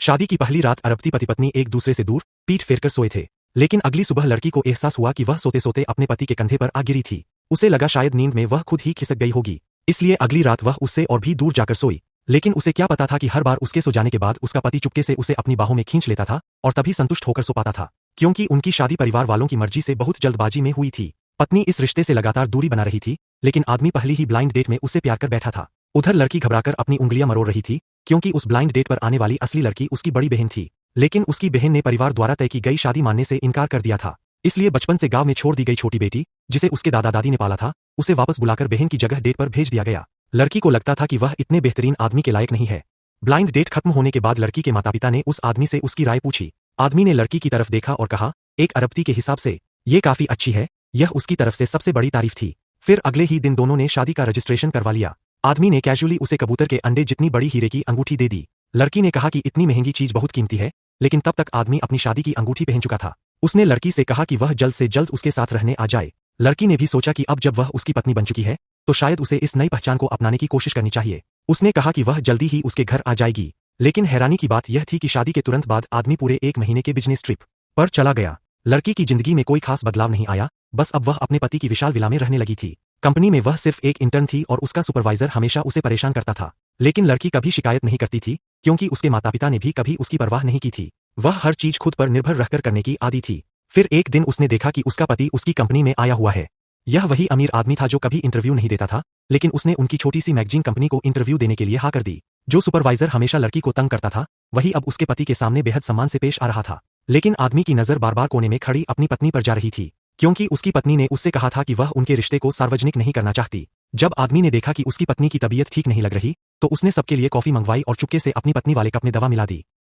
शादी की पहली रात अरबती पति पत्नी एक दूसरे से दूर पीठ फेरकर सोए थे, लेकिन अगली सुबह लड़की को एहसास हुआ कि वह सोते सोते अपने पति के कंधे पर आ गिरी थी। उसे लगा शायद नींद में वह खुद ही खिसक गई होगी, इसलिए अगली रात वह उससे और भी दूर जाकर सोई। लेकिन उसे क्या पता था कि हर बार उसके सो जाने के बाद उसका पति चुपके से उसे अपनी बाहों में खींच लेता था और तभी संतुष्ट होकर सो पाता था, क्योंकि उनकी शादी परिवार वालों की मर्जी से बहुत जल्दबाजी में हुई थी। पत्नी इस रिश्ते से लगातार दूरी बना रही थी, लेकिन आदमी पहली ही ब्लाइंड डेट में उससे प्यार कर बैठा था। उधर लड़की घबराकर अपनी उंगलियां मरोड़ रही थी, क्योंकि उस ब्लाइंड डेट पर आने वाली असली लड़की उसकी बड़ी बहन थी। लेकिन उसकी बहन ने परिवार द्वारा तय की गई शादी मानने से इनकार कर दिया था, इसलिए बचपन से गांव में छोड़ दी गई छोटी बेटी, जिसे उसके दादा दादी ने पाला था, उसे वापस बुलाकर बहन की जगह डेट पर भेज दिया गया। लड़की को लगता था कि वह इतने बेहतरीन आदमी के लायक नहीं है। ब्लाइंड डेट खत्म होने के बाद लड़की के माता पिता ने उस आदमी से उसकी राय पूछी। आदमी ने लड़की की तरफ देखा और कहा, एक अरबती के हिसाब से ये काफी अच्छी है। यह उसकी तरफ से सबसे बड़ी तारीफ थी। फिर अगले ही दिन दोनों ने शादी का रजिस्ट्रेशन करवा लिया। आदमी ने कैजुअली उसे कबूतर के अंडे जितनी बड़ी हीरे की अंगूठी दे दी। लड़की ने कहा कि इतनी महंगी चीज बहुत कीमती है, लेकिन तब तक आदमी अपनी शादी की अंगूठी पहन चुका था। उसने लड़की से कहा कि वह जल्द से जल्द उसके साथ रहने आ जाए। लड़की ने भी सोचा कि अब जब वह उसकी पत्नी बन चुकी है, तो शायद उसे इस नई पहचान को अपनाने की कोशिश करनी चाहिए। उसने कहा कि वह जल्दी ही उसके घर आ जाएगी। लेकिन हैरानी की बात यह थी कि शादी के तुरंत बाद आदमी पूरे 1 महीने के बिजनेस ट्रिप पर चला गया। लड़की की जिंदगी में कोई खास बदलाव नहीं आया, बस अब वह अपने पति की विशाल विला में रहने लगी थी। कंपनी में वह सिर्फ एक इंटर्न थी और उसका सुपरवाइजर हमेशा उसे परेशान करता था। लेकिन लड़की कभी शिकायत नहीं करती थी, क्योंकि उसके माता पिता ने भी कभी उसकी परवाह नहीं की थी। वह हर चीज खुद पर निर्भर रहकर करने की आदी थी। फिर एक दिन उसने देखा कि उसका पति उसकी कंपनी में आया हुआ है। यह वही अमीर आदमी था जो कभी इंटरव्यू नहीं देता था, लेकिन उसने उनकी छोटी सी मैगजीन कंपनी को इंटरव्यू देने के लिए हाँ कर दी। जो सुपरवाइजर हमेशा लड़की को तंग करता था, वही अब उसके पति के सामने बेहद सम्मान से पेश आ रहा था। लेकिन आदमी की नजर बार बार कोने में खड़ी अपनी पत्नी पर जा रही थी, क्योंकि उसकी पत्नी ने उससे कहा था कि वह उनके रिश्ते को सार्वजनिक नहीं करना चाहती। जब आदमी ने देखा कि उसकी पत्नी की तबीयत ठीक नहीं लग रही, तो उसने सबके लिए कॉफी मंगवाई और चुपके से अपनी पत्नी वाले कप में दवा मिला दी।